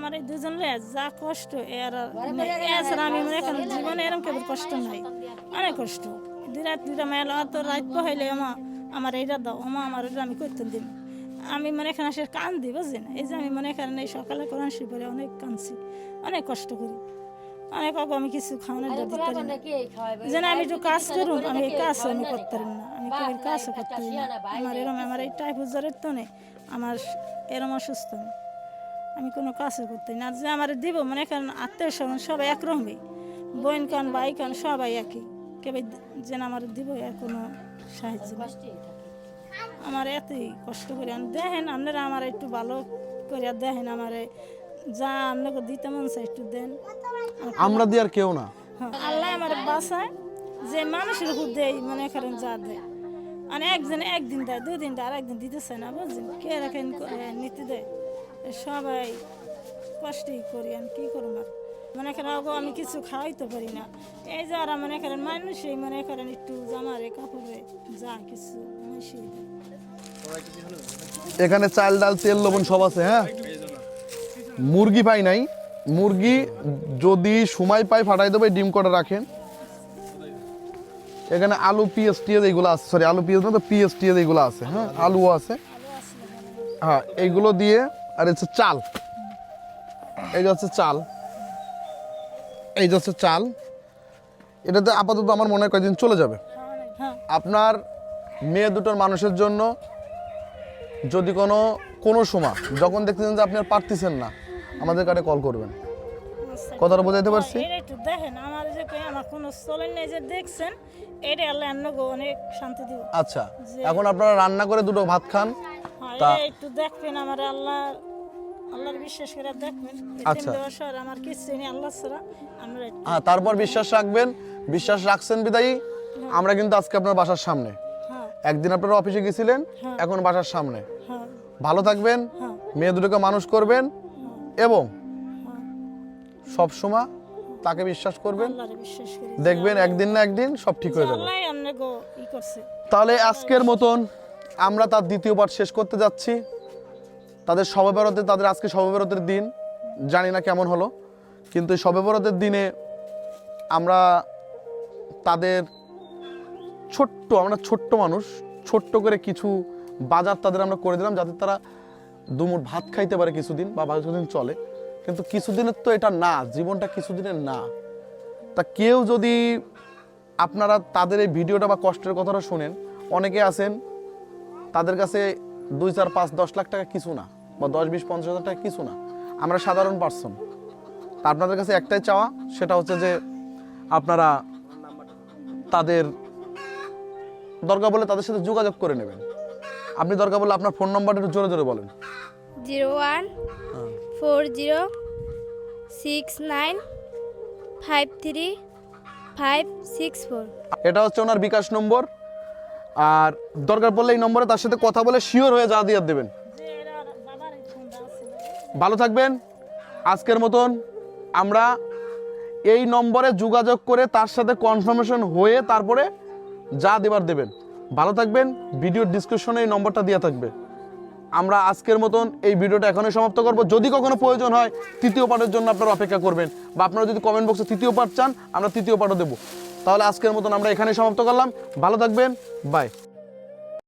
আমার এই দুজন যা কষ্ট এর এছাড়া আমি মনে করেন জীবনে এরকম কেবল কষ্ট নাই, অনেক কষ্ট। দুইটা মেলা তো রাত পহাইলে আমার এইটা দাও আমার এটা আমি করতে দিন। আমি মনে করেন সে কান্দি বুঝলি না, এই যে আমি মনে করেন এই সকালে কোরআন শরীফ পড়ে অনেক কাঁদছি, অনেক কষ্ট করি, অনেক আগে আমি কিছু খাওয়ানোর দিতে পারি না। যেন আমি একটু কাজ করুন, আমি এই কাজ আমি করতে পারি না, আমি কেবল কাজও করতে পারি না। আমার এই টাইফয়েড জ্বরের তো নেই, আমার এরম অসুস্থ আমি কোনো কাজও করতে না। যে আমার দিব মনে করেন আত্মীয় স্বজন সবাই একরকমই, বোন কান ভাই কান সবাই একই, কেবল যেন আমার দিব এর কোনো সাহায্য আমার এতই কষ্ট করি। দেখেন আপনারা আমার একটু ভালো করে দেখেন, আমার যা আপনাকে দিতে মন চাই একটু দেন। আমরা দিয়ে আর কেউ না, আল্লাহ আমার বাসায় যে মানুষের উপর দেয় মনে করেন যা দেয়, মানে একদিন দেয়, 2 দিন দেয়, আর একদিন দিতে চায় না বুঝছেন, কে রাখেন নীতি দেয়, সবাই কষ্টই করি। আমি কী করবো আর মনে করেন আমি কিছু খাওয়াইতে পারি না। এই যারা মনে করেন মানুষই মনে করেন একটু জামারে কাপড়ে যা কিছু মানুষই দেয়। এখানে চাল ডাল তেল লবণ সব আছে। হ্যাঁ, মুরগি পাই নাই, মুরগি যদি সময় পাই ফাটাই দেবো, ডিম করে রাখেন। এখানে আলু পিএস টিএস এইগুলো আছে, সরি আলু পিএস না তো পিএস টিএস এইগুলো আছে। হ্যাঁ, আলুও আছে। হ্যাঁ, এইগুলো দিয়ে আর হচ্ছে চাল, এই যে হচ্ছে চাল, এই যে হচ্ছে চাল। এটাতে আপাতত আমার মনে হয় কয়েকদিন চলে যাবে। আপনার মেয়ে দুটোর মানুষের জন্য যদি কোনো সময় যখন দেখতেছেন যে আপনি আর পারতেছেন না, আমাদের কাছে কল করবেন। কথাটা বোঝাইতে পারছি? একটু দেখেন আমার যে আমার কোনো চলেন নেই যে দেখছেন, এটা আল্লাহ আপনাকে অনেক শান্তি দিব। আচ্ছা, এখন আপনারা রান্না করে দুটো ভাত খান, তা একটু দেখবেন আমার আল্লাহর বিশ্বাস করে দেখবেন। আচ্ছা, আমার কিছু নেই আল্লাহ ছাড়া। আমরা হ্যাঁ, তারপর বিশ্বাস রাখবেন। বিশ্বাস রাখছেন বিদায়ী আমরা কিন্তু আজকে আপনার বাসার সামনে, একদিন আপনারা অফিসে গেছিলেন, এখন বাসার সামনে। ভালো থাকবেন, মেয়ে দুটোকে মানুষ করবেন এবং সব সময় তাকে বিশ্বাস করবেন, দেখবেন একদিন না একদিন সব ঠিক হয়ে যাবে। তাহলে আজকের মতন আমরা তার দ্বিতীয় পাঠ শেষ করতে যাচ্ছি। তাদের শবে বরাতে, তাদের আজকে শবে বরাতের দিন, জানি না কেমন হলো, কিন্তু শবে বরাতের দিনে আমরা তাদের আমরা ছোট্ট মানুষ, ছোট্ট করে কিছু বাজার তাদের আমরা করে দিলাম, যাতে তারা দুমুঠ ভাত খাইতে পারে কিছুদিন বা কিছুদিন চলে। কিন্তু কিছুদিনের তো এটা না, জীবনটা কিছুদিনের না। তা কেউ যদি আপনারা তাদের এই ভিডিওটা বা কষ্টের কথাটা শোনেন, অনেকে আছেন তাদের কাছে 2, 4, 5, 10 লাখ টাকা কিছু না, বা 10, 20, 50 হাজার টাকা কিছু না। আমরা সাধারণ পার্সন। তা আপনাদের কাছে একটাই চাওয়া, সেটা হচ্ছে যে আপনারা তাদের দরকার বলে তাদের সাথে যোগাযোগ করে নেবেন। আপনি দরকার বলে আপনার ফোন নাম্বারটা একটু জোরে জোরে বলেন। 014069535564। এটা হচ্ছে ওনার বিকাশ নম্বর। আর দরকার পড়লে এই নম্বরে তার সাথে কথা বলে শিওর হয়ে যা দিয়ে দেবেন। ভালো থাকবেন। আজকের মতন আমরা এই নম্বরে যোগাযোগ করে তার সাথে কনফার্মেশন হয়ে তারপরে যা দেবার দেবেন। ভালো থাকবেন। ভিডিওর ডিসক্রিপশনে এই নম্বরটা দেওয়া থাকবে। আমরা আজকের মতন এই ভিডিওটা এখনই সমাপ্ত করব। যদি কখনো প্রয়োজন হয় তৃতীয় পার্টের জন্য আপনারা অপেক্ষা করবেন, বা আপনারা যদি কমেন্ট বক্সে তৃতীয় পার্ট চান, আমরা তৃতীয় পার্টও দেবো। তাহলে আজকের মতন আমরা এখানেই সমাপ্ত করলাম। ভালো থাকবেন, বাই।